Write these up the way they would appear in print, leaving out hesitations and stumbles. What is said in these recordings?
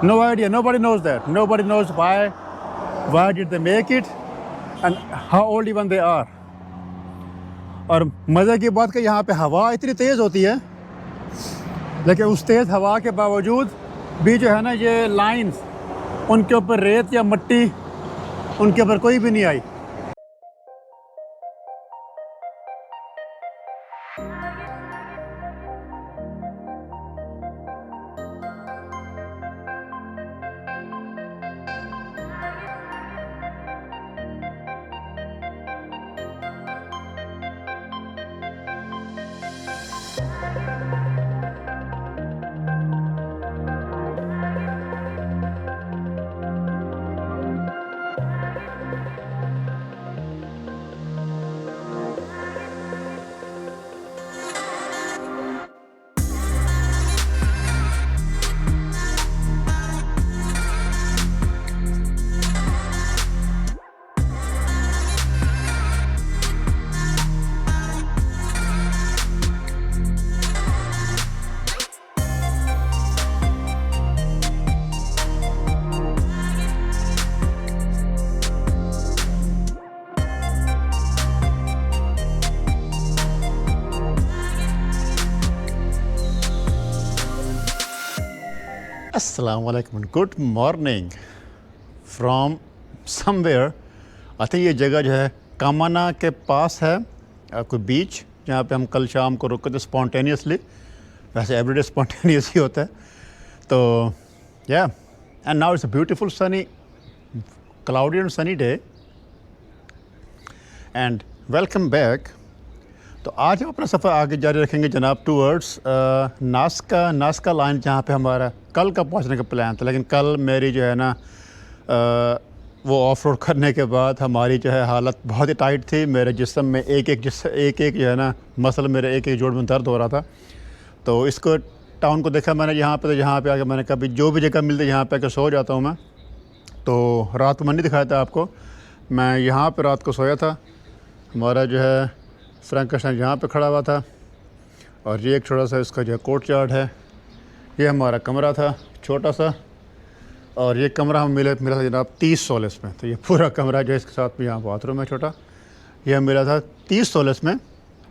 No idea. Nobody knows that. Nobody knows why did they make it, and how old even they are. और मज़े की बात कि यहाँ पे हवा इतनी तेज़ होती है, लेकिन उस तेज़ हवा के बावजूद भी जो है ना ये लाइंस, उनके ऊपर रेत या मिट्टी उनके ऊपर कोई भी नहीं आई। अस्सलामुअलैकुम, good morning from somewhere. I think ये जगह जो है कामाना के पास है, कोई बीच जहाँ पे हम कल शाम को रुके थे स्पॉन्टेनियसली। वैसे एवरीडे स्पॉन्टेनियस ही होता है। तो या and now it's a beautiful Sunny cloudy and sunny day and welcome back. तो आज हम अपना सफ़र आगे जारी रखेंगे जनाब टूवर्ड्स नास्का लाइन, जहाँ पे हमारा कल का पहुँचने का प्लान था। लेकिन कल मेरी जो है ना वो ऑफ रोड करने के बाद हमारी जो है हालत बहुत ही टाइट थी। मेरे जिस्म में एक एक जो है ना मसल मेरे एक जोड़ में दर्द हो रहा था। तो इसको टाउन को देखा मैंने यहाँ पे, तो यहाँ पे आके मैंने कभी जो भी जगह मिलती यहाँ पे आके सो जाता हूँ मैं। तो रात को मैंने नहीं दिखाया था आपको, मैं यहाँ पे रात को सोया था। हमारा जो है फ्रैंकस्टाइन यहाँ पे खड़ा हुआ था और ये एक छोटा सा इसका जो है कोर्टयार्ड है। ये हमारा कमरा था छोटा सा, और ये कमरा हम मिला था जनाब 30 सोलस में। तो ये पूरा कमरा जो है इसके साथ में यहाँ बाथरूम है छोटा, ये हम मिला था 30 सोलस में।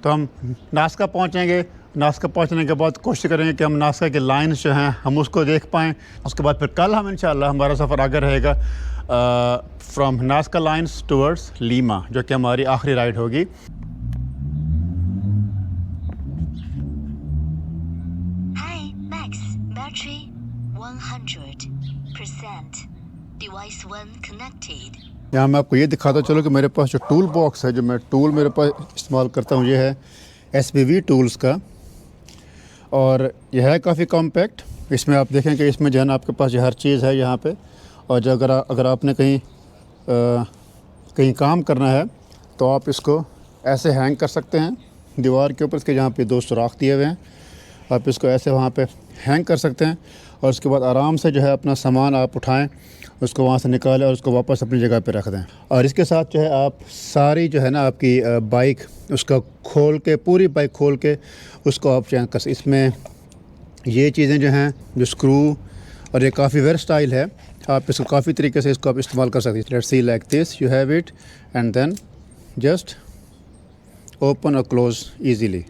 तो हम नास्का पहुँचेंगे। नास्का पहुँचने के बाद कोशिश करेंगे कि हम नास्का के लाइन्स जो हैं हम उसको देख पाएँ। उसके बाद फिर कल हम इंशाल्लाह हमारा सफ़र आगे रहेगा from Nazca lines towards Lima, जो कि हमारी आखिरी राइड होगी। यहाँ मैं आपको ये दिखाता चलो कि मेरे पास जो टूल बॉक्स है, जो मैं टूल मेरे पास इस्तेमाल करता हूँ, ये है SBV टूल्स का। और यह है काफ़ी कॉम्पैक्ट। इसमें आप देखें कि इसमें जो है ना आपके पास जो हर चीज़ है यहाँ पे। और जो अगर आपने कहीं काम करना है तो आप इसको ऐसे हैंग कर सकते हैं दीवार के ऊपर। इसके जहाँ पे 2 सुराख दिए हुए हैं, आप इसको ऐसे वहाँ पे हैंग कर सकते हैं। और उसके बाद आराम से जो है अपना सामान आप उठाएं, उसको वहाँ से निकालें और उसको वापस अपनी जगह पे रख दें। और इसके साथ जो है आप सारी जो है ना आपकी बाइक उसका खोल के, पूरी बाइक खोल के उसको आप चेंज कर। इसमें ये चीज़ें जो हैं, जो स्क्रू, और ये काफ़ी वेरस्टाइल है। आप इसको काफ़ी तरीके से इसको आप इस्तेमाल कर सकते हैं। Let's see like this, you have it and then just open और क्लोज ईजीली।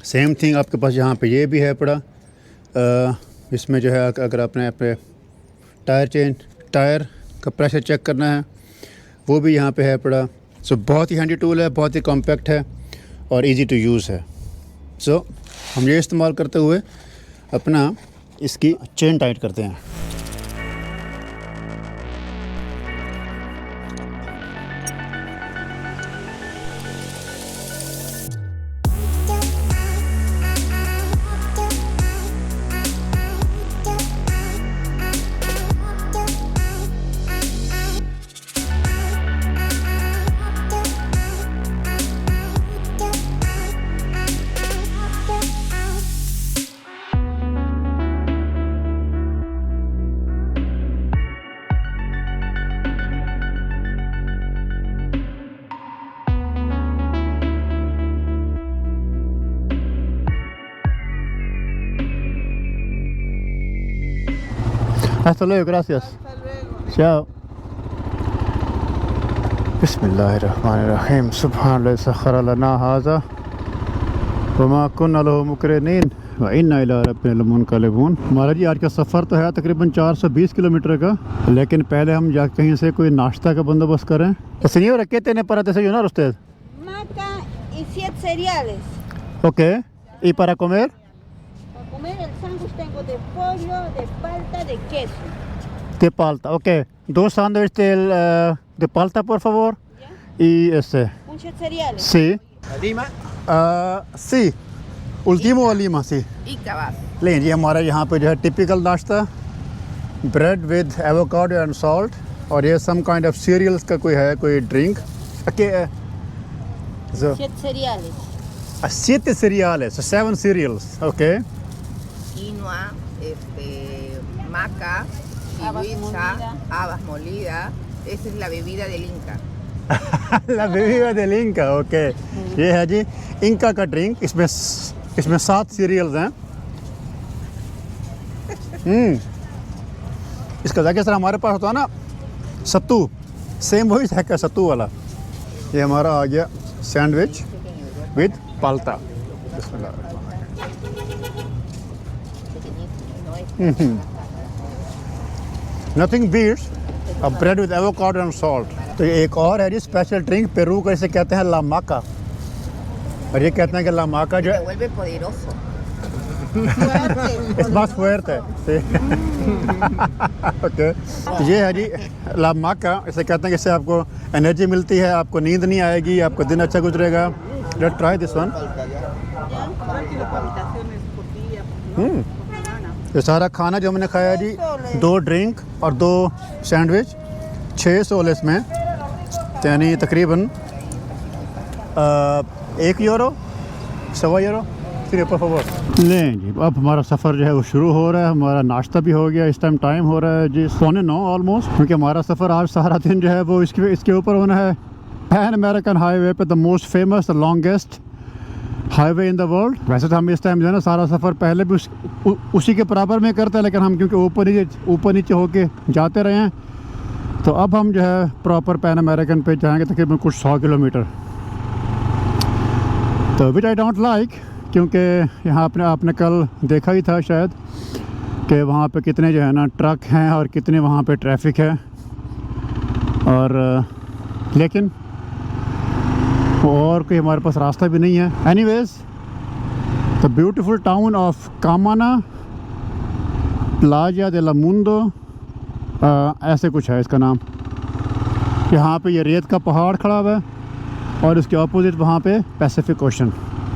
सेम थिंग आपके पास यहाँ पे ये भी है पड़ा। इसमें जो है अगर आपने अपने टायर का प्रेशर चेक करना है वो भी यहाँ पे है पड़ा। सो बहुत ही हैंडी टूल है, बहुत ही कॉम्पैक्ट है और इजी टू यूज़ है। सो हम ये इस्तेमाल करते हुए अपना इसकी चेन टाइट करते हैं। Hasta luego, gracias. Chao. बिस्मिल्लाहिर्रहमानिर्रहीम सुब्हानल्लाहि सख्खर लना हाज़ा वमा कुन्ना लहू मुक़रिनीन व इन्ना इला रब्बिना लमुनक़लिबून। हमारा जी आज का सफ़र तो है तकरीबन 420 किलोमीटर का, लेकिन पहले हम जा कहीं से कोई नाश्ता का बंदोबस्त करें। Señora, ¿qué tiene para desayunar usted? Maca y 7 cereales. Ok. ¿Y para comer? Para comer el sándwich tengo de pollo, de palta, de queso. De palta, ok. 2 sándwiches de palta, por favor. ¿Ya? Y este. Un 7 cereales. Sí. Lima Sí. Último o Lima, sí. Y cabaz. लेकिन ये हमारा यहाँ पे जो है typical नाश्ता, bread with avocado and salt, और ये सम काइंड ऑफ सीरियल्स का कोई है, कोई drink. Okay 7 cereales. 7 cereales, 7 cereals, okay. Quinoa, maca, Habas kiwicha, molida. habas molidas. Esa es la bebida del Inca. La bebida del Inca, okay. ये है जी Inca का drink. इसमें 7 सीरियल्स हैं। इसका जाके सर हमारे पास होता है ना सत्तू, सेम वही है का सत्तू वाला। ये हमारा आ गया sandwich with palta. Nothing beats a bread with avocado and salt. तो ये एक और है जी स्पेशल ड्रिंक, पेरू का इसे कहते हैं ला माका, और ये कहते हैं कि ला माका जो Te है vuelve poderoso. es más fuerte, sí. Okay. ये है जी ला माका, इसे कहते हैं कि इससे आपको एनर्जी मिलती है, आपको नींद नहीं आएगी, आपको दिन अच्छा गुजरेगा। Let's try this one. ये सारा खाना जो हमने खाया जी, 2 ड्रिंक और 2 सैंडविच, 6 सोल इसमें, यानी तकरीबन 1 यूरो, सवा यूरो। फिर पर फवर लें जी, अब हमारा सफ़र जो है वो शुरू हो रहा है। हमारा नाश्ता भी हो गया। इस टाइम टाइम हो रहा है जी 9:15 ऑलमोस्ट, क्योंकि हमारा सफ़र आज सारा दिन जो है वो इसके ऊपर होना है। पैन अमेरिकन हाईवे पे, the most famous, the longest highway in the world. वैसे तो हम इस टाइम जो है ना सारा सफ़र पहले भी उसी के बराबर में करते हैं, लेकिन हम क्योंकि ऊपर नीचे होके जाते रहे हैं, तो अब हम जो है प्रॉपर पैन अमेरिकन पे जाएंगे तकरीबन कुछ 100 किलोमीटर। तो विच आई डोंट लाइक, क्योंकि यहाँ आपने कल देखा ही था शायद कि वहाँ पे कितने जो है ना ट्रक हैं और कितने वहाँ पे ट्रैफिक है। और लेकिन और कोई हमारे पास रास्ता भी नहीं है। Anyways, the beautiful town of Camana Plaza de la Mundo, ऐसे कुछ है इसका नाम। यहाँ पे ये रेत का पहाड़ खड़ा हुआ है और इसके ऑपोजिट वहाँ पे पैसिफिक ओशन,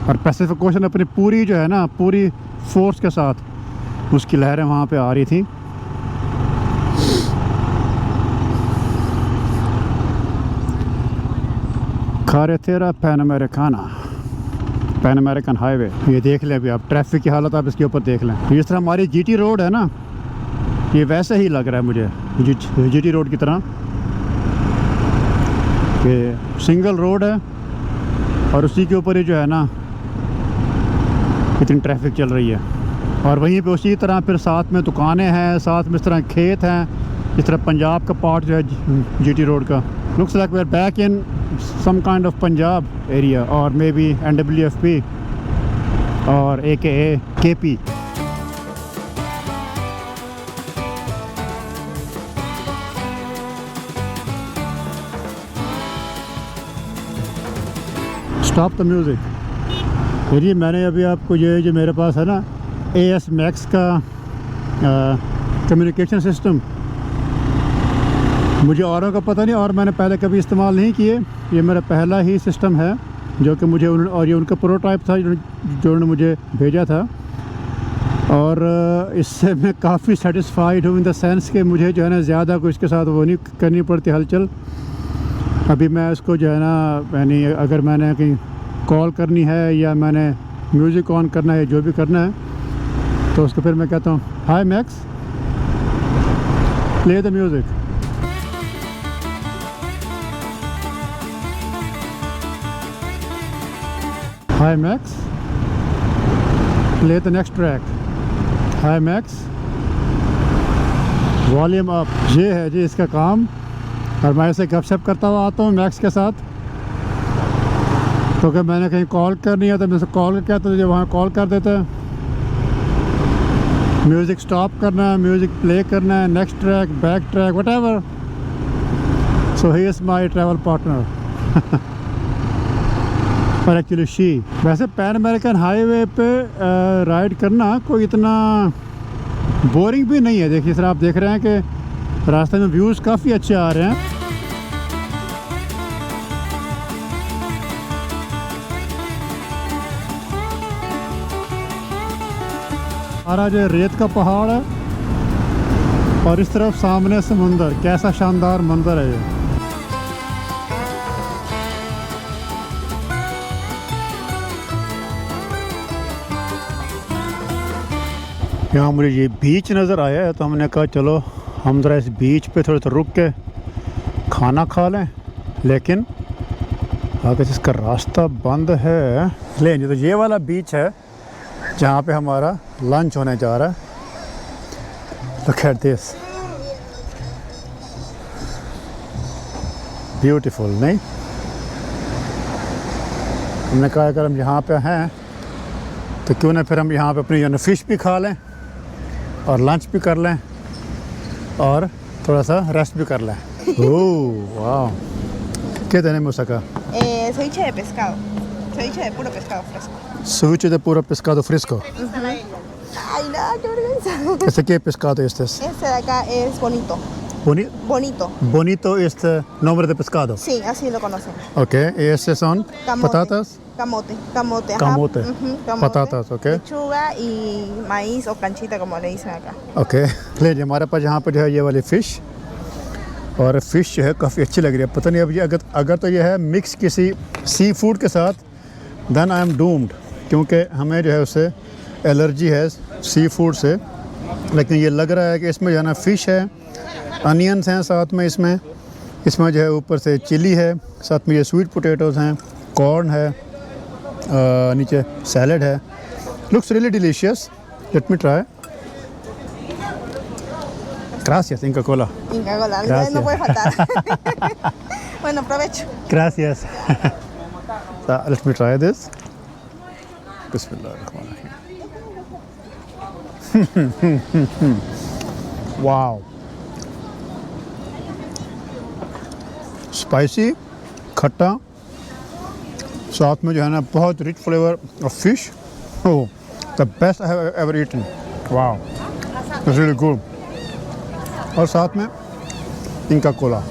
और पैसिफिक ओशन अपनी पूरी जो है ना पूरी फोर्स के साथ उसकी लहरें वहाँ पे आ रही थी। कारेतेरा पैन अमेरिकन हाईवे, ये देख लें अभी आप ट्रैफिक की हालत, आप इसके ऊपर देख लें। जिस तरह हमारी जीटी रोड है ना, ये वैसे ही लग रहा है मुझे जीटी रोड की तरह, कि सिंगल रोड है और उसी के ऊपर ही जो है ना इतनी ट्रैफिक चल रही है। और वहीं पे उसी तरह फिर साथ में दुकानें हैं, साथ में इस तरह खेत हैं, इस तरह पंजाब का पार्ट जो है जीटी रोड का। Looks like we are back in some kind of Punjab area, और मे बी NWFP और AKA KP। Stop the music. देखिए मैंने अभी आपको ये जो मेरे पास है ना AS Max का कम्युनिकेशन सिस्टम, मुझे औरों का पता नहीं और मैंने पहले कभी इस्तेमाल नहीं किए। ये मेरा पहला ही सिस्टम है जो कि मुझे और ये उनका प्रोटोटाइप था जो उन्होंने मुझे भेजा था, और इससे मैं काफ़ी सेटिस्फाइड हूँ इन द सेंस कि मुझे जो है ना ज़्यादा कुछ इसके साथ वो नहीं करनी पड़ती हलचल। अभी मैं इसको जो है ना, यानी अगर मैंने कहीं कॉल करनी है या मैंने म्यूज़िक ऑन करना है, जो भी करना है, तो उसको फिर मैं कहता हूँ hi Max play the music. Hi Max play the next track. Hi Max volume up, ये है जी इसका काम। और मैं इसे गपशप करता हुआ आता हूँ मैक्स के साथ, तो कि मैंने कहीं कॉल करनी है तो मैं उसे कॉल कहता हूँ, जो वहाँ कॉल कर देते हैं। म्यूज़िक स्टॉप करना है, म्यूज़िक प्ले करना है, next track, back track, whatever. So he is my travel partner और एक्चुअली शी। वैसे पैन अमेरिकन हाईवे पे राइड करना कोई इतना बोरिंग भी नहीं है। देखिए सर, आप देख रहे हैं कि रास्ते में व्यूज़ काफ़ी अच्छे आ रहे हैं। हमारा जो रेत का पहाड़ है और इस तरफ सामने समुंदर, कैसा शानदार मंजर है ये। यहाँ मुझे ये बीच नज़र आया है, तो हमने कहा चलो हम ज़रा इस बीच पे थोड़ा सा रुक के खाना खा लें, लेकिन अगर इसका रास्ता बंद है। लेकिन तो ये वाला बीच है जहाँ पे हमारा लंच होने जा रहा है। लुक एट दिस, ब्यूटीफुल नहीं? हमने कहा अगर हम यहाँ पे हैं तो क्यों ना फिर हम यहाँ पे अपनी फ़िश भी खा लें और लंच भी कर लें और थोड़ा सा रेस्ट भी कर लें। ओह वाह, ¿qué tenemos acá? Ceviche de pescado. Ceviche de puro pescado fresco. Ceviche de puro pescado fresco. Ay, no, qué vergüenza. ¿Este qué pescado este es? Este de acá es bonito. Bonito. Bonito este nombre de pescado. Sí, así lo conocen. Ok, y estos son Camote. patatas. Camote. Ajá. Camote. Ujú, camote. Patatas, ok. Lechuga y maíz o canchita, como le dicen acá. Okay ले जी, हमारे पास यहाँ पर जो है ये वाली fish, और fish जो है काफ़ी अच्छी लग रही है। पता नहीं अब ये अगर तो ये है मिक्स किसी सी फूड के साथ, देन आई एम डूम्ड, क्योंकि हमें जो है उससे एलर्जी है सी फूड से। लेकिन ये लग रहा है कि इसमें जो है ना फ़िश है, अनियंस हैं साथ में, इसमें जो है ऊपर से चिली है, साथ में ये स्वीट पोटैटोज़ हैं, कॉर्न है, नीचे सैलड है। Looks really delicious. Let me try. Gracias, Inca Cola. Inca Cola, Gracias. no puede faltar. Bueno, provecho. Gracias. So, let me try this. Bismillahirrahmanirrahim. Wow. Spicy, खट्टा, साथ में जो है ना बहुत rich flavour of fish. Oh, the best I have ever eaten. Wow, it's really good. और साथ में इनका कोला।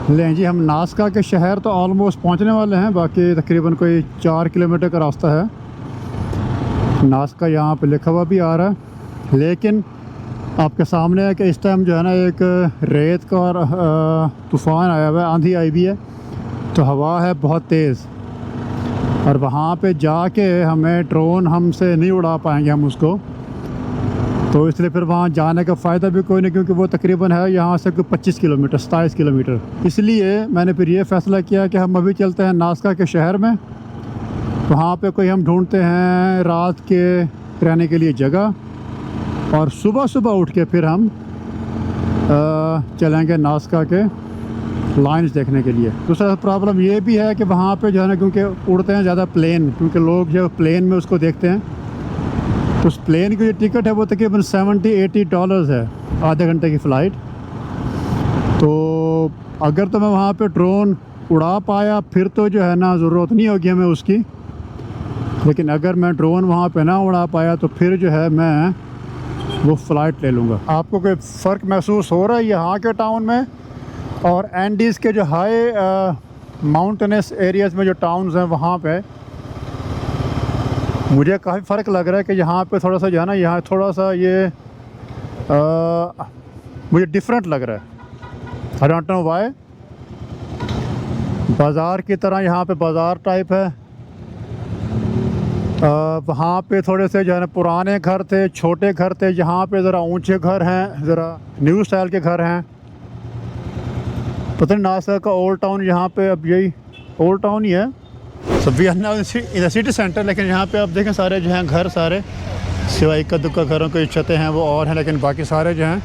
लें जी, हम नास्का के शहर तो ऑलमोस्ट पहुंचने वाले हैं, बाकी तकरीबन कोई 4 किलोमीटर का रास्ता है। नास्का यहाँ पे लिखा हुआ भी आ रहा है, लेकिन आपके सामने है कि इस टाइम जो है ना एक रेत का और तूफ़ान आया हुआ है, आंधी आई भी है, तो हवा है बहुत तेज़, और वहाँ पे जाके हमें ड्रोन हमसे नहीं उड़ा पाएंगे हम उसको, तो इसलिए फिर वहाँ जाने का फ़ायदा भी कोई नहीं, क्योंकि वो तकरीबन है यहाँ से कोई 25 किलोमीटर 27 किलोमीटर। इसलिए मैंने फिर ये फ़ैसला किया कि हम अभी चलते हैं नास्का के शहर में, वहाँ पे कोई हम ढूंढते हैं रात के रहने के लिए जगह, और सुबह सुबह उठ के फिर हम चलेंगे नास्का के लाइंस देखने के लिए। दूसरा प्रॉब्लम ये भी है कि वहाँ पे जो है ना, क्योंकि उड़ते हैं ज़्यादा प्लेन, क्योंकि लोग जो प्लेन में उसको देखते हैं, तो उस प्लेन की जो टिकट है वो तकरीबन $70-80 है आधे घंटे की फ़्लाइट। तो अगर तो मैं वहाँ पे ड्रोन उड़ा पाया फिर तो जो है ना ज़रूरत नहीं होगी हमें उसकी, लेकिन अगर मैं ड्रोन वहाँ पे ना उड़ा पाया तो फिर जो है मैं वो फ़्लाइट ले लूँगा। आपको कोई फ़र्क महसूस हो रहा है यहाँ के टाउन में और एंडीज़ के जो हाई माउंटेनस एरियाज़ में जो टाउन्स हैं वहाँ पे? मुझे काफ़ी फ़र्क लग रहा है कि यहाँ पे थोड़ा सा जो है ना, यहाँ थोड़ा सा ये मुझे डिफरेंट लग रहा है। आई डोंट नो व्हाई। बाज़ार की तरह यहाँ पे बाज़ार टाइप है। वहाँ पे थोड़े से जो है ना पुराने घर थे, छोटे घर थे। यहाँ पे ज़रा ऊंचे घर हैं, ज़रा न्यू स्टाइल के घर हैं। पता नहीं नासा का ओल्ड टाउन यहाँ पे अब यही ओल्ड टाउन ही है। सब भी अन्ना इन द सिटी सेंटर, लेकिन यहाँ पे आप देखें सारे जो हैं घर, सारे सिवाय इक्का दुक्का घरों की छतें हैं वो और हैं, लेकिन बाकी सारे जो हैं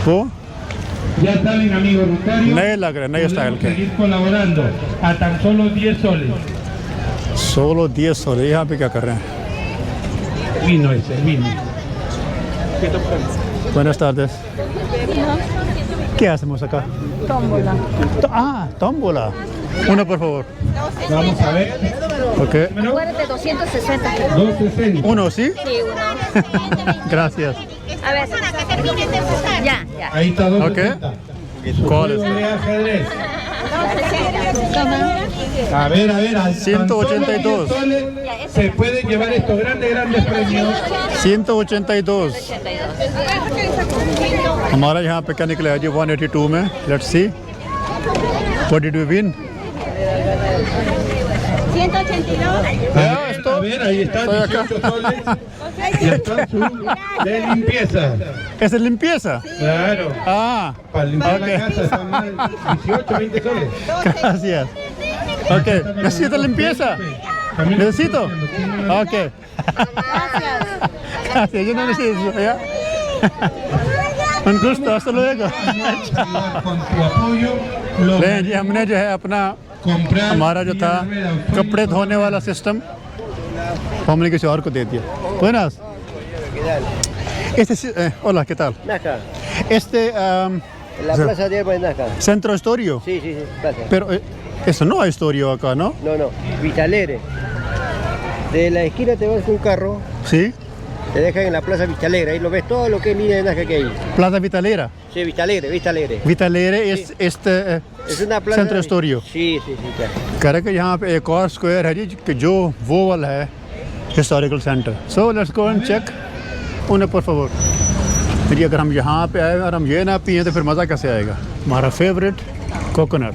वो नए लग रहे हैं, नए स्टाइल के। Solo 10 soles। यहाँ पे क्या कर रहे हैं? Buenas tardes। क्या है समोसा का? Tómbola. तो tómbola। Uno por favor। Vamos a ver. Ok। Acuérdate, 260. 260. Uno, ¿sí? Sí, uno. Gracias। A ver. Ya, ya. Ahí está 260. ¿Cuál es? De ajedrez. Toma. A ver, al tan 182. solo 10 soles se pueden llevar estos grandes premios. 182। हमारा यहाँ पे क्या निकला है जी 182 में। Let's see what did we win. 182. A ver, ahí están Estoy acá. 18 soles. Y están su de limpieza. ¿Es de limpieza? Claro. Para limpiar Ok. la casa están mal 18, 20 soles. Gracias। Ok, ¿necesito limpieza? También ¿Necesito? Ok, Gracias. gracias, yo no necesito, ¿ya? Un gusto, hasta luego। con tu apoyo lo ले जी, हमने जो है अपना comprar हमारा जो था कपड़े धोने वाला सिस्टम हमने किसी और को दे दिया। Buenas। Hola, ¿qué tal? Nazca, Este en la plaza de Hierba de Nazca. centro histórico, Sí, plaza. pero eso no hay histórico acá, ¿no? No, Vitalegre. De la esquina te vas con un carro, Sí, te dejan en la plaza Vitalegre, ahí lo ves todo lo que es línea de Nazca que hay. Plaza Vitalera. Sí, Vitalegre. Vitalere es este Es una plaza. centro histórico। Sí, claro. कह रहे कि यहाँ पे एक और square है जी कि जो वो वाला है historical centre. So let's go and check उन्हें पर favor। फिर अगर हम यहाँ पे आए और हम ये ना पिए तो फिर मज़ा कैसे आएगा? हमारा फेवरेट कोकोनट।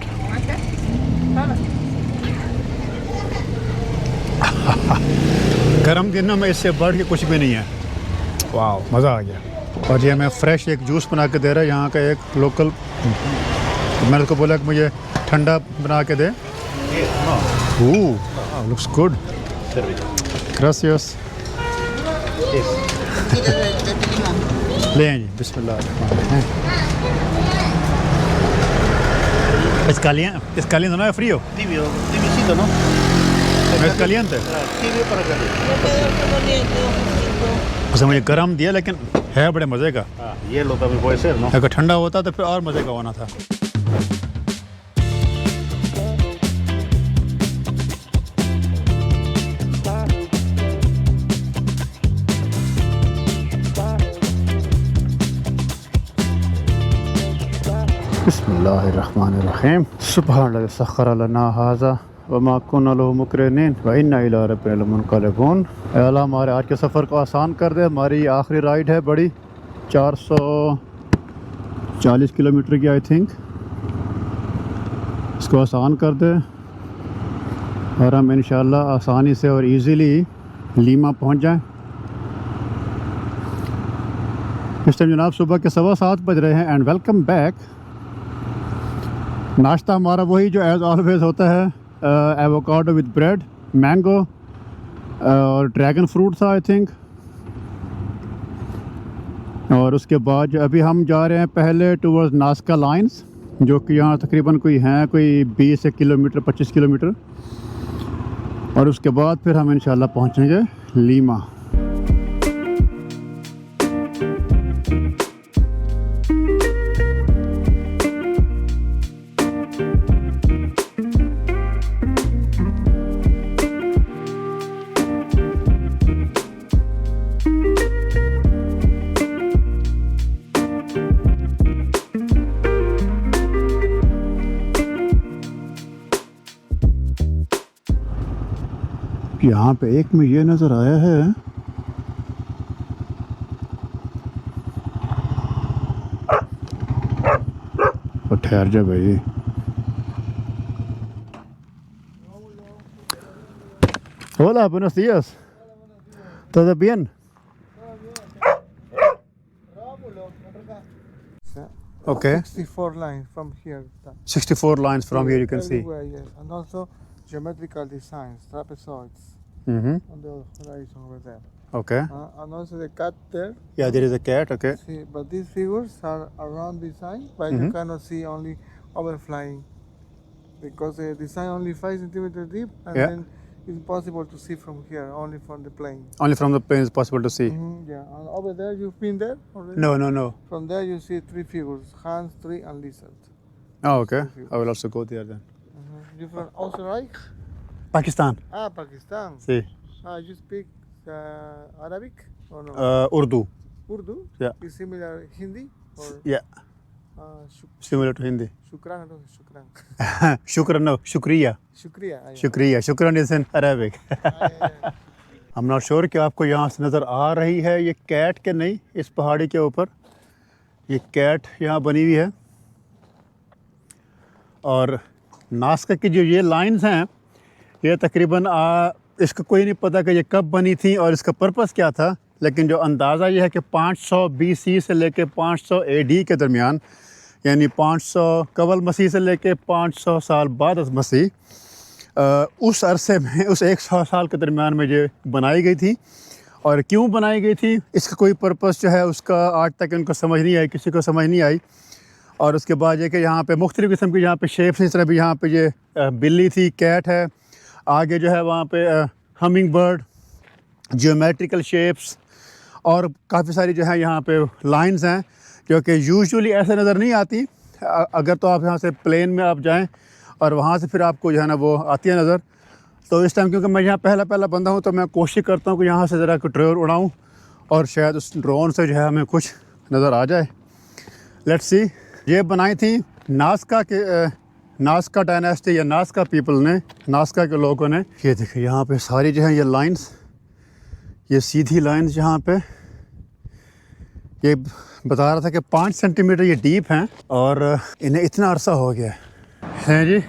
गर्म दिनों में इससे बढ़ के कुछ भी नहीं है। वाह, मज़ा आ गया। और ये हमें फ्रेश एक जूस बना के दे रहा है यहाँ का एक लोकल। मैंने उसको बोला कि मुझे ठंडा बना के दे। Looks good. ग्रासियस। ले जी, बिस्मिल्लाह। ¿Es caliente, no es frío? Tibiecito, ¿no? ¿No es caliente? Tibio para caliente. o sea, मुझे गर्म दिया लेकिन है बड़े मज़े का। Hielo también puede ser, ¿no? अगर ठंडा होता तो फिर और मज़े का होना था। बिस्मिल्लाहिर्रहमानिर्रहीम। सुब्हानल्लाज़ी सख्खर लना हाज़ा वमा कुन्ना लहू मुक़रिनीन व इन्ना इला रब्बिना लमुनक़लिबून। ऐ अल्लाह हमारे आज के सफ़र को आसान कर दे। हमारी आखिरी राइड है बड़ी 440 किलोमीटर की आई थिंक। इसको आसान कर दे और हम इंशाल्लाह आसानी से और इजीली लीमा पहुंच जाएं। इस टाइम जनाब सुबह के 7:15 बज रहे हैं एंड वेलकम बैक। नाश्ता हमारा वही जो एज़ ऑलवेज़ होता है, एवोकाडो विद ब्रेड, मैंगो और ड्रैगन फ्रूट था आई थिंक। और उसके बाद अभी हम जा रहे हैं पहले टूवर्ड्स नास्का लाइंस। जो कि यहाँ तकरीबन कोई 20 किलोमीटर 25 किलोमीटर, और उसके बाद फिर हम इंशाल्लाह पहुँचेंगे लीमा। यहाँ पे एक में ये नज़र आया है, और ठहर जा भाई। Hola, buenos días. ¿Todo bien? Okay. 64 lines from here. 64 lines from here you can see. Everywhere, yes. And also geometrical designs, trapezoids Mm-hmm. on the horizon over there. Okay. And also the cat there. Yeah, there is a cat. Okay. See, but these figures are around design, but you cannot see only overflying because the design only 5 centimeters deep, and Yeah. then it's impossible to see from here, only from the plane. Only from the plane is possible to see. Yeah, and over there you've been there already. No, no, no. From there you see 3 figures: hands, tree, and lizard. Oh, okay. I will also go there then. You from Oostenrijk? Pakistan. Pakistan. See. You speak Arabic or no? Urdu. Urdu? Yeah. Is similar Hindi or Yeah. Similar to Hindi. Shukran? No, Shukran. Shukran, no. Shukriya. Shukriya. Shukriya. Shukran is in Arabic. Yeah. I'm not sure कि आपको यहाँ से नज़र आ रही है ये cat के नहीं, इस पहाड़ी के ऊपर ये कैट यहाँ बनी हुई है। और नास्का की जो ये लाइंस हैं, ये तकरीबन इसका कोई नहीं पता कि ये कब बनी थी और इसका पर्पस क्या था, लेकिन जो अंदाज़ा ये है कि 500 BC से लेके 500 AD के दरमियान, यानी 500 कबल मसीह से लेके 500 साल बाद मसीह, उस अरसे में, उस 100 साल के दरमियान में ये बनाई गई थी। और क्यों बनाई गई थी, इसका कोई पर्पस जो है उसका आज तक इनको समझ नहीं आई, किसी को समझ नहीं आई। और उसके बाद ये कि यहाँ पे मुख्तलिफ़ किस्म की यहाँ पे शेप्स, इस तरह भी यहाँ पे ये बिल्ली थी, कैट है, आगे जो है वहाँ पे हमिंग बर्ड, जियोमेट्रिकल शेप्स, और काफ़ी सारी जो है यहाँ पे लाइंस हैं जो कि यूजुअली ऐसे नज़र नहीं आती। अगर तो आप यहाँ से प्लेन में आप जाएं और वहाँ से फिर आपको जो है ना वो आती है नज़र। तो इस टाइम क्योंकि मैं यहाँ पहला बंदा हूँ, तो मैं कोशिश करता हूँ कि यहाँ से ज़रा कोई ड्रोन उड़ाऊँ और शायद उस ड्रोन से जो है हमें कुछ नज़र आ जाए। Let's see. ये बनाई थी नास्का डायनेस्टी या नास्का पीपल ने, नास्का के लोगों ने। ये देखिए यहाँ पे सारी जो है ये लाइंस, ये सीधी लाइंस यहाँ पे, ये बता रहा था कि 5 सेंटीमीटर ये डीप हैं और इन्हें इतना अरसा हो गया है जी।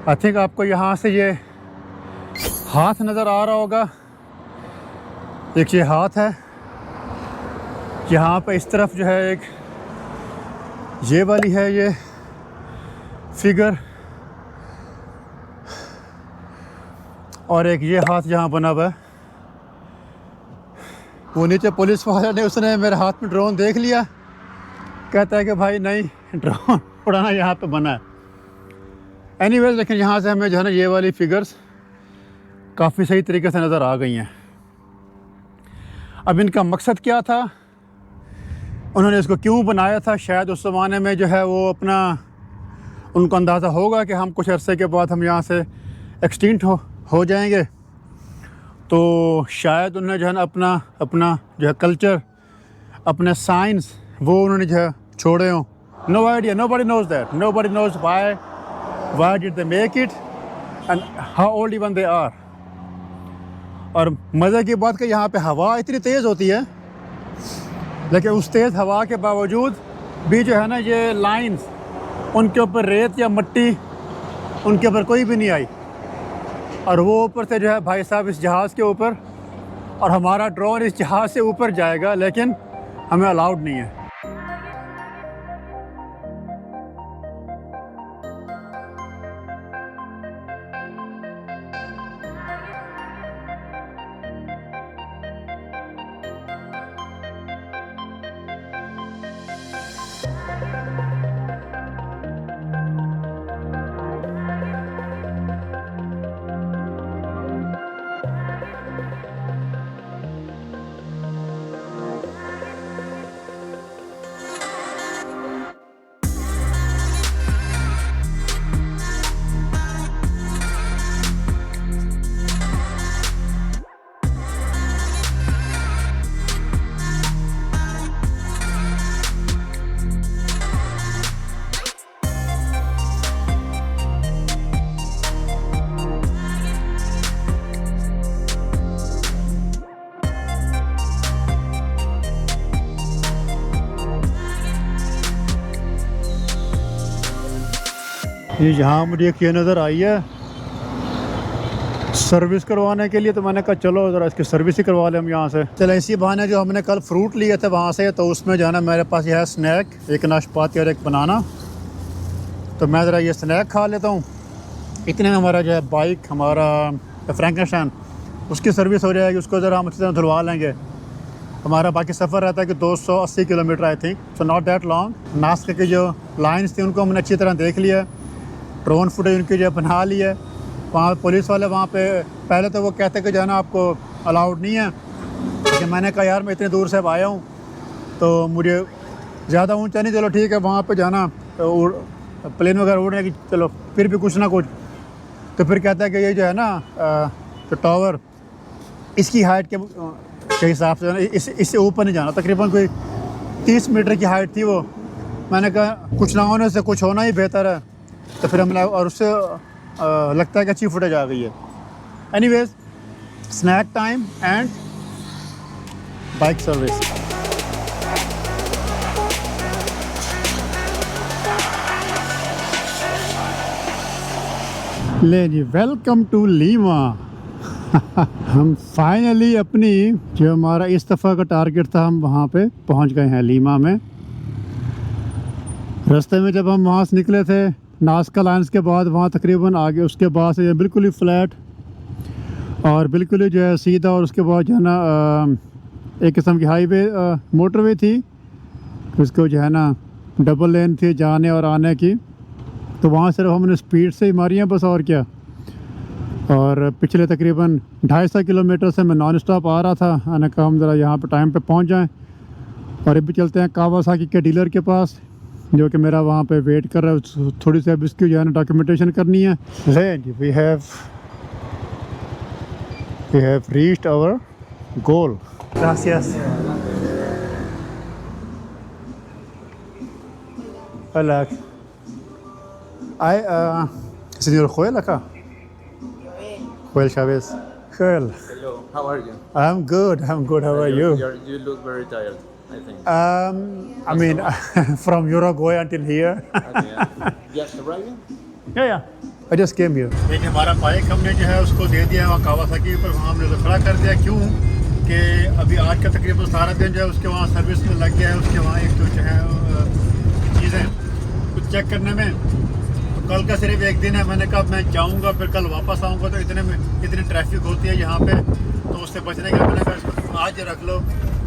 आई थिंक आपको यहाँ से ये हाथ नज़र आ रहा होगा, एक ये हाथ है, यहाँ पे इस तरफ जो है एक ये वाली है ये फिगर, और एक ये हाथ यहाँ बना हुआ है। वो नीचे पुलिस वाले ने, उसने मेरे हाथ में ड्रोन देख लिया, कहता है कि भाई नहीं, ड्रोन उड़ाना यहाँ पे बना है। एनीवेज, लेकिन यहाँ से हमें जो है ना ये वाली फिगर्स काफ़ी सही तरीके से नज़र आ गई हैं। अब इनका मकसद क्या था, उन्होंने इसको क्यों बनाया था, शायद उस ज़माने में जो है वो अपना, उनको अंदाज़ा होगा कि हम कुछ अरसे के बाद हम यहाँ से एक्सटिंक्ट हो जाएंगे, तो शायद उन्होंने जो है ना अपना जो है कल्चर, अपने साइंस, वो उन्होंने जो है छोड़े हों। No idea, nobody knows that, nobody knows why did they make it and how old even they are। और मज़े की बात कि यहाँ पे हवा इतनी तेज़ होती है, लेकिन उस तेज़ हवा के बावजूद भी जो है ना ये लाइंस, उनके ऊपर रेत या मिट्टी उनके ऊपर कोई भी नहीं आई। और वो ऊपर से जो है भाई साहब इस जहाज़ के ऊपर, और हमारा ड्रोन इस जहाज़ से ऊपर जाएगा, लेकिन हमें अलाउड नहीं है। ये यहाँ मुझे एक ये नज़र आई है सर्विस करवाने के लिए, तो मैंने कहा चलो ज़रा इसकी सर्विस ही करवा लें हम यहाँ से। चलो इसी बहाने जो हमने कल फ्रूट लिए थे वहाँ से, तो उसमें जो है ना मेरे पास ये है स्नैक, एक नाशपाती और एक बनाना। तो मैं ज़रा ये स्नैक खा लेता हूँ, इतने में हमारा जो है बाइक, हमारा फ्रैंकनस्टाइन, उसकी सर्विस हो जाएगी, उसको ज़रा हम अच्छी तरह धुलवा लेंगे। हमारा बाकी सफ़र रहता है कि 280 kilometre I think, so not that long. Nazca की जो लाइन्स थी उनको हमने अच्छी तरह देख लिया, ड्रोन फुटेज उनकी जो बना ली है। वहाँ पुलिस वाले वहाँ पे पहले तो वो कहते कि जो है ना आपको अलाउड नहीं है, लेकिन मैंने कहा यार मैं इतनी दूर से अब आया हूँ तो मुझे ज़्यादा ऊंचा नहीं, चलो ठीक है वहाँ पे जाना प्लेन वगैरह उड़ने की, चलो फिर भी कुछ ना कुछ। तो फिर कहता है कि ये जो है ना तो टावर इसकी हाइट के हिसाब से इससे ऊपर नहीं जाना, तकरीबन कोई 30 मीटर की हाइट थी वो। मैंने कहा कुछ ना होने से कुछ होना ही बेहतर है, तो फिर हमने और उससे लगता है कि अच्छी फुटेज आ गई है। Anyways, snack time and bike service. ले जी, वेलकम टू लीमा। हम फाइनली अपनी जो हमारा इस दफ़ा का टारगेट था हम वहाँ पे पहुँच गए हैं लीमा में। रास्ते में जब हम वहाँ से निकले थे नास्का लाइन्स के बाद, वहाँ तकरीबन आगे उसके बाद से बिल्कुल ही फ्लैट और बिल्कुल ही जो है सीधा, और उसके बाद जो है ना एक किस्म की हाईवे मोटरवे थी, उसको जो है ना डबल लेन थी जाने और आने की। तो वहाँ सिर्फ हमने स्पीड से ही मारी है बस, और क्या। और पिछले तकरीबन 250 किलोमीटर से मैं नॉन स्टॉप आ रहा था, मैंने कहा हम ज़रा यहाँ पर टाइम पे पहुँच जाएं। और अभी चलते हैं कावासाकी के डीलर के पास, जो कि मेरा वहाँ पे वेट कर रहा है। थोड़ी सी अब इसकी जो है ना डॉक्यूमेंटेशन करनी है। We have reached our goal. Gracias. Hola. Señor Joel acá. Joel Chavez. Joel. Hello, how are you? I'm good. How are you? You look very tired, I think. I mean, from Uruguay until here. Okay, just arriving? Yeah. I just came here. देखिए हमारा bike हमने जो है उसको दे दिया वहाँ Kawasaki पर, वहाँ हमने तो खड़ा कर दिया। क्यों कि अभी आज का तकरीबन सारा दिन जो है उसके वहाँ सर्विस में लग गया है, उसके वहाँ एक जो है चीज़ें कुछ चेक करने में। तो कल का सिर्फ एक दिन है, मैंने कहा मैं जाऊँगा फिर कल वापस आऊँगा, तो इतनी ट्रैफिक होती है यहाँ पे, तो उससे बचने का मैंने कहा आज रख लो,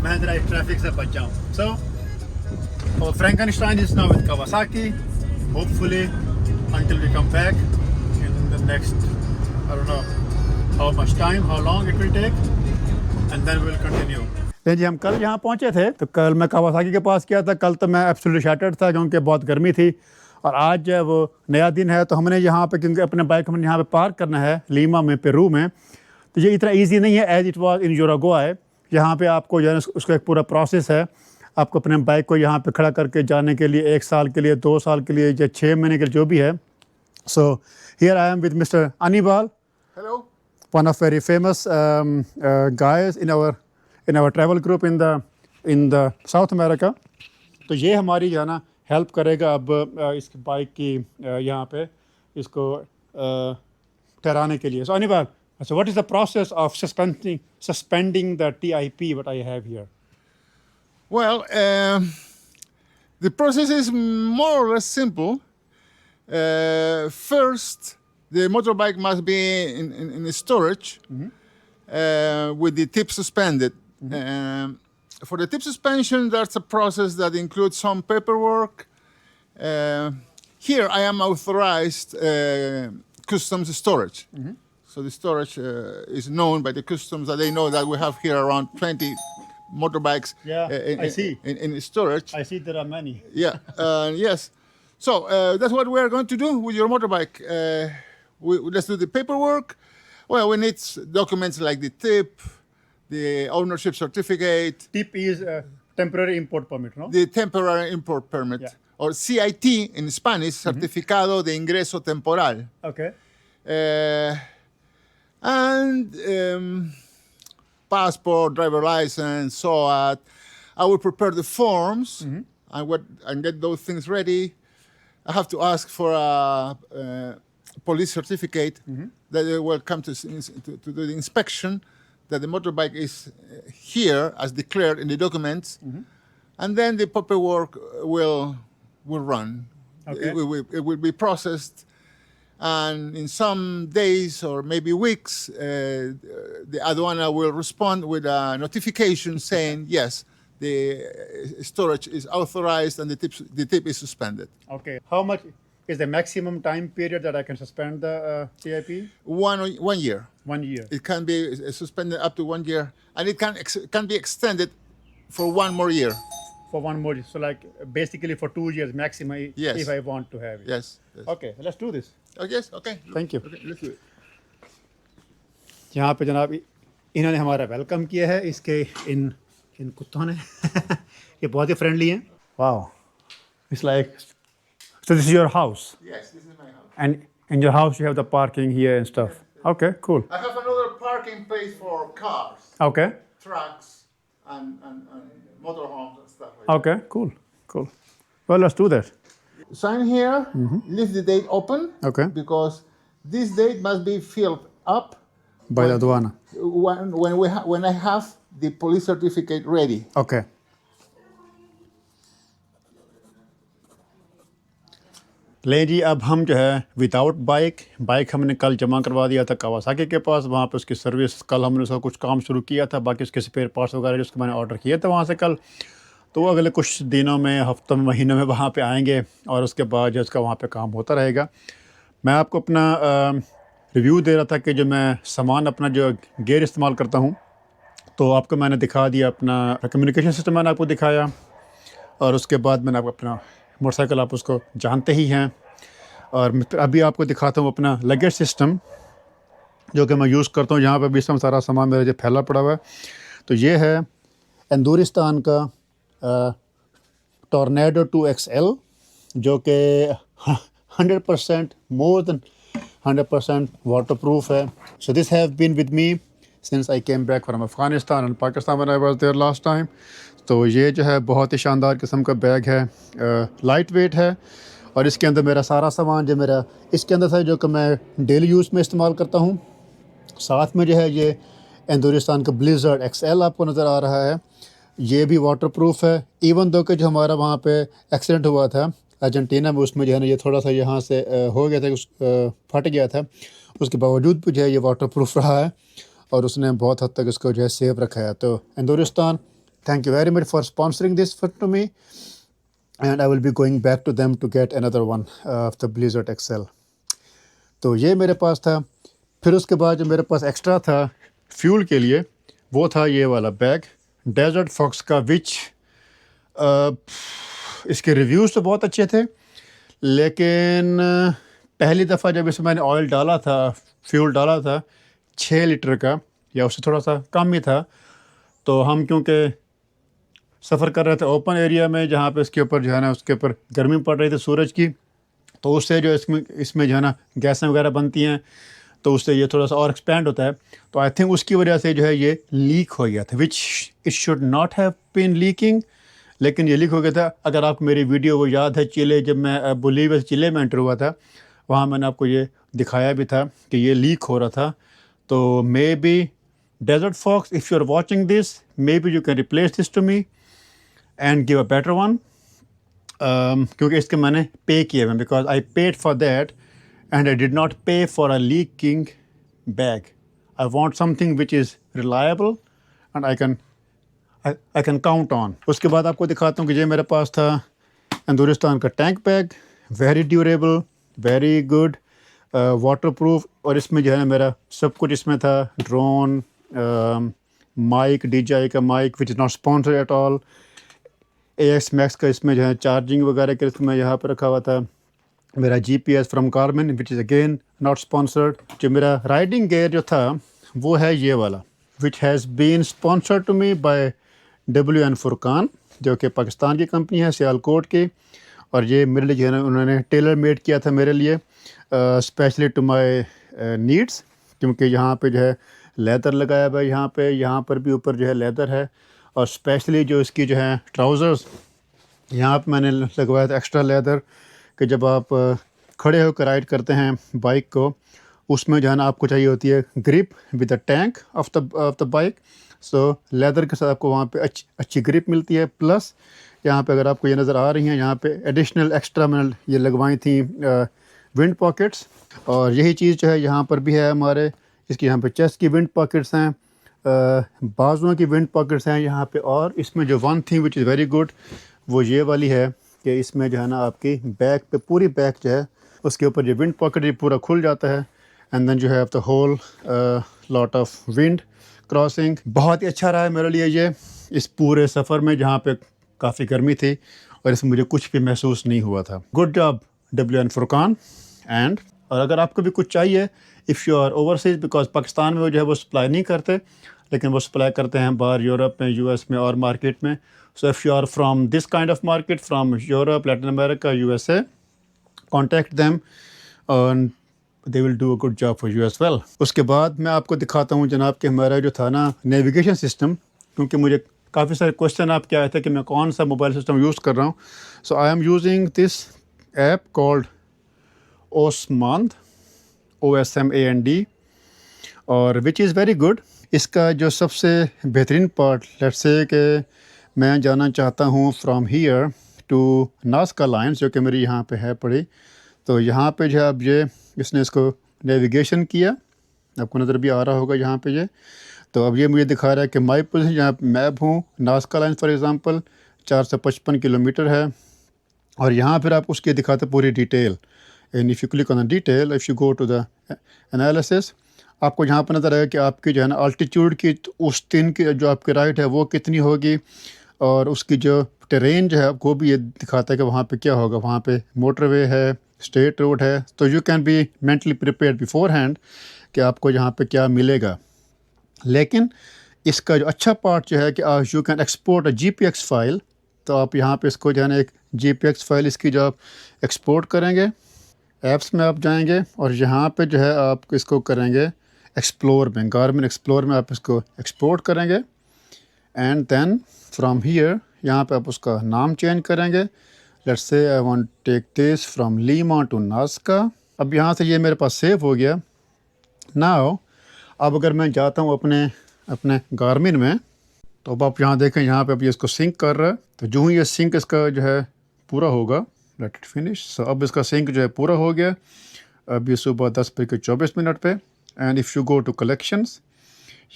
मैं ज़रा इस ट्रैफिक से बच जाऊँ। So Frankenstein is now with Kawasaki, hopefully until we come back in the next, I don't know how much time, how long it will take, and then we'll continue. जी हम कल यहाँ पहुँचे थे, तो कल मैं कावासाकी के पास किया था। कल तो मैं एब्सोल्युटली शैटर्ड था क्योंकि बहुत गर्मी थी, और आज जो है वो नया दिन है, तो हमने यहाँ पे क्योंकि अपने बाइक हमने यहाँ पे पार्क करना है लीमा में, पेरू में। तो ये इतना ईजी नहीं है as it was in Uruguay. यहाँ पे आपको जो है उसका एक पूरा प्रोसेस है, आपको अपने बाइक को यहाँ पे खड़ा करके जाने के लिए 1 साल के लिए, 2 साल के लिए, या 6 महीने के लिए, जो भी है। So here I am with mister Anibal, Hello. one of very famous guys in our travel group in the South America. तो ये हमारी जो है ना हेल्प करेगा अब इस बाइक की यहाँ पे इसको ठहराने के लिए। So Anibal, so what is the process of suspending the TIP what I have here? Well, the process is more or less simple. First, the motorbike must be in storage with the tip suspended. For the tip suspension, that's a process that includes some paperwork. Here, I am authorized customs storage. So the storage is known by the customs, that they know that we have here around 20 motorbikes I see. in storage. I see there are many. Yeah, yes. So that's what we are going to do with your motorbike. Let's do the paperwork. Well, we need documents like the tip, the ownership certificate, TIP is temporary import permit, no? the temporary import permit, Yeah. or CIT in Spanish, Certificado de Ingreso Temporal. Okay. And passport, driver license, SOAT. I will prepare the forms and get those things ready. I have to ask for a police certificate that they will come to do the inspection, that the motorbike is here as declared in the documents, and then the paperwork will run. Okay. It will be processed, and in some days or maybe weeks, the aduana will respond with a notification saying yes, the storage is authorized and the tip is suspended. Okay. How much is the maximum time period that I can suspend the TIP? 1 year. 1 year. It can be suspended up to 1 year, and it can be extended for 1 more year. For 1 more year. So like basically for 2 years maximum Yes. if I want to have it. Yes. Yes. Okay, let's do this. Oh, yes. Okay. Thank you. Okay, let's do it. यहाँ पे जनाब इन्होंने हमारा welcome किया है इसके इन कुत्तों ने ये बहुत ही फ्रेंडली हैं wow it's like so this is your house Yes, this is my house. And in your house you have the parking here and stuff okay cool I have another parking place for cars, okay trucks, and motorhomes and stuff like okay cool cool well let's do that that. Sign here, leave the date open, Okay. because this date must be filled up by the duana when I have the police certificate ready. Okay ले जी अब हम जो है without bike हमने कल जमा करवा दिया था कावासाकी के पास वहाँ पे उसकी सर्विस कल हमने उसका कुछ काम शुरू किया था बाकी उसके स्पेयर पार्ट्स वगैरह जिसको मैंने ऑर्डर किए थे वहाँ से कल तो वो अगले कुछ दिनों में हफ्तों में महीनों में वहाँ पे आएंगे और उसके बाद जो उसका वहाँ पे काम होता रहेगा मैं आपको अपना रिव्यू दे रहा था कि जो मैं सामान अपना जो गियर इस्तेमाल करता हूँ तो आपको मैंने दिखा दिया अपना कम्युनिकेशन सिस्टम मैंने आपको दिखाया और उसके बाद मैंने आपको अपना मोटरसाइकिल आप उसको जानते ही हैं और मैं अभी आपको दिखाता हूँ अपना लगेज सिस्टम जो कि मैं यूज़ करता हूँ यहाँ पे भी इसमें सारा सामान मेरा जो फैला पड़ा हुआ है तो ये है एंदुरिस्तान का टॉर्नेडो 2XL जो कि 100% मोर देन 100% वाटरप्रूफ है so this have been with me since I came back from Afghanistan and Pakistan when I was there last time तो ये जो है बहुत ही शानदार किस्म का बैग है लाइट वेट है और इसके अंदर मेरा सारा सामान जो मेरा इसके अंदर था जो कि मैं डेली यूज़ में इस्तेमाल करता हूँ साथ में जो है ये एंदुरिस्तान का ब्लिज़र्ड XL आपको नज़र आ रहा है ये भी वाटरप्रूफ है इवन दो कि जो हमारा वहाँ पे एक्सीडेंट हुआ था अर्जेंटीना में उसमें जो है ना ये थोड़ा सा यहाँ से हो गया था फट गया था उसके बावजूद भी जो है ये वाटरप्रूफ रहा है और उसने बहुत हद तक इसको जो है सेफ रखा है तो एंदुरिस्तान thank you very much for sponsoring this to me and I will be going back to them to get another one of the Blizzard XL तो ये मेरे पास था फिर उसके बाद जो मेरे पास एक्स्ट्रा था फ्यूल के लिए वो था ये वाला बैग डेजर्ट फॉक्स का विच इसके रिव्यूज़ तो बहुत अच्छे थे लेकिन पहली दफ़ा जब इसमें मैंने ऑयल डाला था फ्यूल डाला था 6 लीटर का या उससे थोड़ा सा कम ही था तो हम क्योंकि सफ़र कर रहे थे ओपन एरिया में जहाँ पे इसके ऊपर जो है ना उसके ऊपर गर्मी पड़ रही थी सूरज की तो उससे जो इसमें जो है ना गैसें वगैरह बनती हैं तो उससे ये थोड़ा सा और एक्सपेंड होता है तो आई थिंक उसकी वजह से जो है ये लीक हो गया था which it should not have been leaking लेकिन ये लीक हो गया था अगर आपको मेरी वीडियो वो याद है चिले जब मैं बोलीविया से चिले में एंटर हुआ था वहाँ मैंने आपको ये दिखाया भी था कि ये लीक हो रहा था तो maybe desert fox if you are watching this maybe you can replace this to me and give a better one क्योंकि इसके मैंने पे किए हुए because I paid for that and I did not pay for a leaking bag. I want something which is reliable and I can count on. उसके बाद आपको दिखाता हूँ कि ये मेरे पास था एंदुरिस्तान का tank bag very durable very good waterproof और इसमें जो है ना मेरा सब कुछ इसमें था ड्रोन माइक DJI का mic which is not sponsored at all AX Max का इसमें जो है चार्जिंग वगैरह के इसमें यहाँ पर रखा हुआ था मेरा GPS from Garmin which is again not sponsored जो मेरा राइडिंग गेयर जो था वो है ये वाला which has been sponsored to me by WN Furqan जो कि पाकिस्तान की कंपनी है सियालकोट की और ये मेरे लिए जो है ना उन्होंने टेलर मेड किया था मेरे लिए स्पेशली टू माय नीड्स क्योंकि यहाँ पे जो है लेदर लगाया हुआ है यहाँ पर भी ऊपर जो है लेदर है और स्पेशली जो इसकी जो है ट्राउज़र्स यहाँ पे मैंने लगवाया था एक्स्ट्रा लेदर कि जब आप खड़े होकर राइड करते हैं बाइक को, उसमें जो है ना आपको चाहिए होती है grip with the tank of the bike. So leather के साथ आपको वहाँ पे अच्छी ग्रिप मिलती है। प्लस यहाँ पे अगर आपको ये नज़र आ रही हैं, यहाँ पे एडिशनल एक्स्ट्रा मैंने ये लगवाई थी विंड पॉकेट्स, और यही चीज़ जो है यहाँ पर भी है हमारे। इसकी यहाँ पे चेस्ट की विंड पॉकेट्स हैं, बाजुओं की विंड पॉकेट्स हैं यहाँ पे। और इसमें जो one thing which is very good वो ये वाली है कि इसमें जो है ना आपकी बैक पे पूरी बैक जो है उसके ऊपर ये विंड पॉकेट ये पूरा खुल जाता है, and then you have the whole lot of wind crossing. बहुत ही अच्छा रहा है मेरे लिए ये इस पूरे सफ़र में, जहाँ पे काफ़ी गर्मी थी और इसमें मुझे कुछ भी महसूस नहीं हुआ था। Good job WN Furqan. And और अगर आपको भी कुछ चाहिए if you are overseas, because Pakistan में वो जो है वो सप्लाई नहीं करते, लेकिन वो सप्लाई करते हैं बाहर यूरोप में, US में और मार्केट में। So if you are from this kind of market, from Europe, Latin America, USA, contact them और they will do a good job for you as well. उसके बाद मैं आपको दिखाता हूँ जनाब कि हमारा जो था ना नेविगेशन सिस्टम, क्योंकि मुझे काफ़ी सारे क्वेश्चन आपके आए थे कि मैं कौन सा मोबाइल सिस्टम यूज़ कर रहा हूँ। So I am using this app called Osmand, OSMAND, और विच इज़ वेरी गुड। इसका जो सबसे बेहतरीन पार्ट, लेट्स से कि मैं जाना चाहता हूँ from here to Nazca lines, जो कि मेरी यहाँ पे है पड़ी, तो यहाँ पे जो है अब ये इसने इसको नेविगेशन किया, आपको नज़र भी आ रहा होगा यहाँ पे ये। तो अब ये मुझे दिखा रहा है कि माई पोजीशन जहाँ मैं अब हूँ, Nazca line for example 455 kilometre है, और यहाँ फिर आप उसके दिखाते पूरी detail. And if you click on the detail, if you go to the analysis, आपको यहाँ पर नज़र आएगा कि आपकी जो है ना अल्टीट्यूड की उस दिन की जो आपकी राइड है वो कितनी होगी, और उसकी जो टेरेन जो है आपको भी ये दिखाता है कि वहाँ पे क्या होगा। वहाँ पे मोटरवे है, स्टेट रोड है, तो you can be mentally prepare before hand कि आपको यहाँ पे क्या मिलेगा। लेकिन इसका जो अच्छा पार्ट जो है कि you can export a GPX file, तो आप यहाँ पे इसको जो है ना एक GPX फाइल इसकी जो आप एक्सपोर्ट करेंगे, ऐप्स में आप जाएंगे और यहाँ पे जो है आप इसको करेंगे एक्सप्लोर में, गार्मिन एक्सप्लोर में आप इसको एक्सपोर्ट करेंगे, एंड देन फ्रॉम हियर यहाँ पे आप उसका नाम चेंज करेंगे। Let's say I want take this from Lima to Nazca. अब यहाँ से ये मेरे पास सेव हो गया। नाउ अब अगर मैं जाता हूँ अपने गार्मिन में, तो अब आप यहाँ देखें, यहाँ पे अब ये इसको सिंक कर रहा है। तो जो ही ये सिंक इसका जो है पूरा होगा, लेट इट फिनिश। सो अब इसका सिंक जो है पूरा हो गया। अब ये सुबह 10:24 पे। And if you go to collections,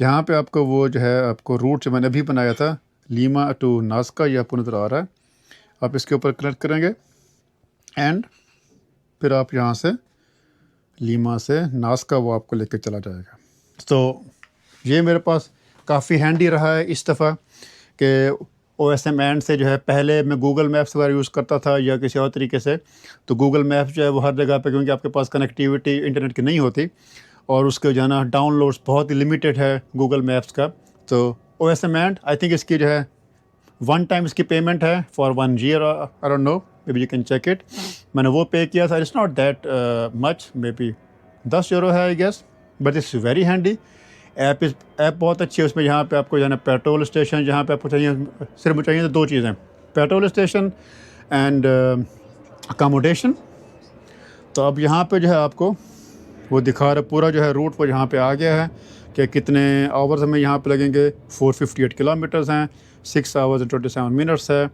यहाँ पे आपको वो जो है आपको रूट जो मैंने अभी बनाया था लीमा टू नाज़का, ये आपको नज़र आ रहा है। आप इसके ऊपर क्लिक करेंगे एंड फिर आप यहाँ से लीमा से नाज़का वो आपको लेके चला जाएगा। तो ये मेरे पास काफ़ी हैंडी रहा है इस दफ़ा कि OSMAND से जो है, पहले मैं गूगल मैप्स वगैरह यूज़ करता था या किसी और तरीके से, तो गूगल मैप्स जो है वो हर जगह पे, क्योंकि आपके पास कनेक्टिविटी इंटरनेट की नहीं होती और उसके जो है ना डाउनलोड्स बहुत ही लिमिटेड है गूगल मैप्स का। तो OSMAND आई थिंक इसकी जो है 1 टाइम इसकी पेमेंट है for 1 year, I don't know, maybe you can check it. मैंने वो पे किया था, it's not that much, maybe 10 euro है I guess, but it's very handy. App बहुत अच्छी है। उसमें यहाँ पे आपको जाना पेट्रोल स्टेशन, जहाँ पे आपको चाहिए, सिर्फ चाहिए तो 2 चीज़ें, पेट्रोल स्टेशन एंड अकोमोडेशन। तो अब यहाँ पे जो है आपको वो दिखा रहा पूरा जो है रूट वो यहाँ पे आ गया है कि कितने आवर्स हमें यहाँ पे लगेंगे। 458 किलोमीटर्स हैं, 6 आवर्स एंड 27 मिनट्स है।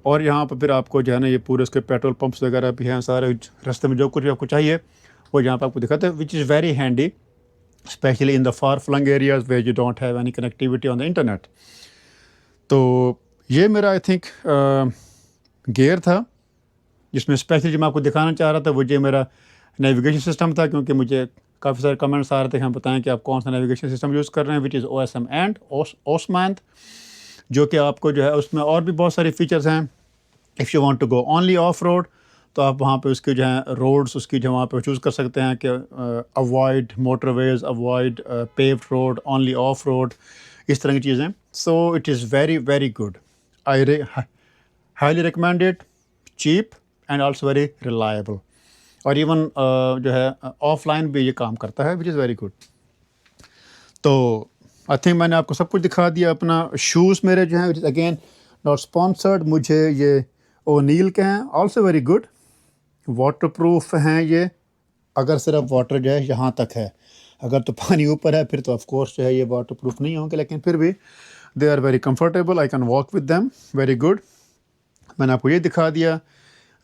और यहाँ पर फिर आपको जो है ना ये पूरे उसके पेट्रोल पंप्स वगैरह भी हैं, सारे रास्ते में जो कुछ आपको चाहिए वो यहाँ पर आपको दिखाते हैं, which is very handy, especially in the far-flung areas where you don't have any connectivity on the internet. तो ये मेरा आई थिंक गियर था, जिसमें स्पेशली जो मैं आपको दिखाना चाह रहा था वो ये मेरा नेविगेशन सिस्टम था, क्योंकि मुझे काफ़ी सारे कमेंट्स आ रहे थे, हम बताएं कि आप कौन सा नेविगेशन सिस्टम यूज़ कर रहे हैं, विच इज़ OSMAND, जो कि आपको जो है उसमें और भी बहुत सारे फीचर्स हैं। If you want to go only off road, तो आप वहाँ पे उसके जो है रोड्स उसकी जो वहाँ पे चूज़ कर सकते हैं कि avoid motorways, avoid paved road, only off road, इस तरह की चीज़ें। So it is very very good, I highly recommend it, cheap and also very reliable, और इवन जो है ऑफलाइन भी ये काम करता है, विच इज़ वेरी गुड। तो आई थिंक मैंने आपको सब कुछ दिखा दिया। अपना शूज़ मेरे जो हैं, which is again not sponsored, मुझे ये ओनील के हैं, आल्सो वेरी गुड, वाटरप्रूफ हैं ये, अगर सिर्फ वाटर जो है यहाँ तक है, अगर तो पानी ऊपर है फिर तो ऑफ कोर्स जो है ये वाटरप्रूफ नहीं होंगे, लेकिन फिर भी they are very comfortable, I can walk with them, very good. मैंने आपको ये दिखा दिया,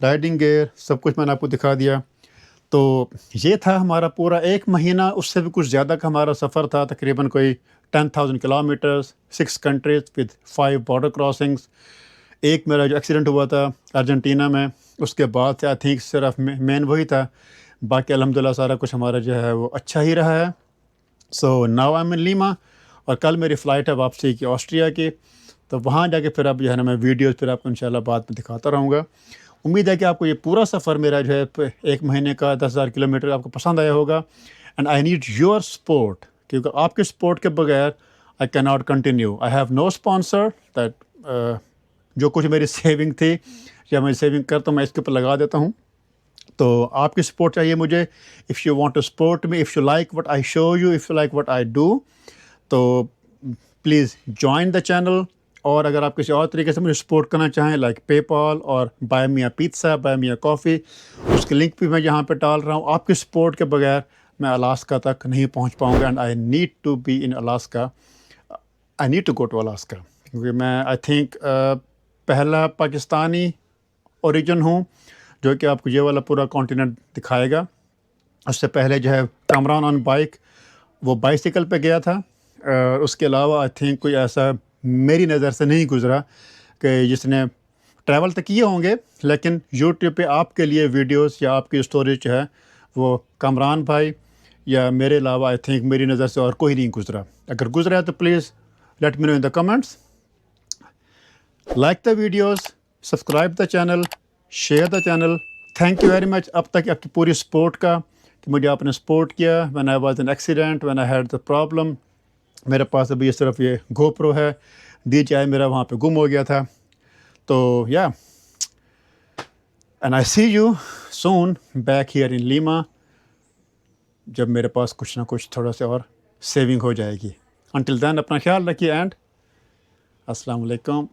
राइडिंग गेयर सब कुछ मैंने आपको दिखा दिया। तो ये था हमारा पूरा 1 महीना, उससे भी कुछ ज़्यादा का हमारा सफ़र था, तकरीबन कोई 10,000 kilometres, 6 countries with 5 border crossings. एक मेरा जो एक्सीडेंट हुआ था अर्जेंटीना में, उसके बाद से आई थिंक सिर्फ मेन वही था, बाकी अल्हम्दुलिल्लाह सारा कुछ हमारा जो है वो अच्छा ही रहा है। So now I am in Lima, और कल मेरी फ़्लाइट है वापसी की ऑस्ट्रिया की, तो वहाँ जाके फिर अब जो है ना मैं वीडियोज़ फिर आपको इंशाल्लाह बाद में दिखाता रहूँगा। उम्मीद है कि आपको ये पूरा सफ़र मेरा जो है 1 महीने का 10,000 किलोमीटर आपको पसंद आया होगा। And I need your support, क्योंकि आपके सपोर्ट के बगैर I can not continue. I have no sponsor that, जो कुछ मेरी सेविंग थी या मैं सेविंग करता हूँ मैं इसके ऊपर लगा देता हूँ। तो आपकी सपोर्ट चाहिए मुझे। If you want to support me, if you like what I show you, if you like what I do, तो प्लीज़ जॉइन द चैनल। और अगर आप किसी और तरीके से मुझे सपोर्ट करना चाहें, लाइक पेपाल और buy me a pizza, buy me a coffee, उसके लिंक भी मैं यहाँ पे डाल रहा हूँ। आपकी सपोर्ट के बगैर मैं अलास्का तक नहीं पहुँच पाऊँगा, and I need to be in Alaska, I need to go to Alaska, क्योंकि मैं आई थिंक पहला पाकिस्तानी ओरिजिन हूँ जो कि आपको ये वाला पूरा कॉन्टिनेंट दिखाएगा। उससे पहले जो है कामरान ऑन बाइक, वो बाइसिकल पे गया था। उसके अलावा आई थिंक कोई ऐसा मेरी नज़र से नहीं गुज़रा कि जिसने ट्रैवल तो किए होंगे, लेकिन यूट्यूब पे आपके लिए वीडियोस या आपकी स्टोरी जो है वो कामरान भाई या मेरे अलावा आई थिंक मेरी नज़र से और कोई नहीं गुज़रा। अगर गुज़रा है तो please let me know in the comments. Like the videos, subscribe the channel, share the channel. Thank you very much अब तक आपकी पूरी सपोर्ट का, कि मुझे आपने सपोर्ट किया। When I was in accident, when I had the problem, मेरे पास अभी सिर्फ ये गोप्रो है, DJI मेरा वहाँ पे गुम हो गया था। तो या, and I see you soon back here in Lima, जब मेरे पास कुछ ना कुछ थोड़ा सा और सेविंग हो जाएगी। अंटिल देन अपना ख्याल रखिए एंड अस्सलाम वालेकुम।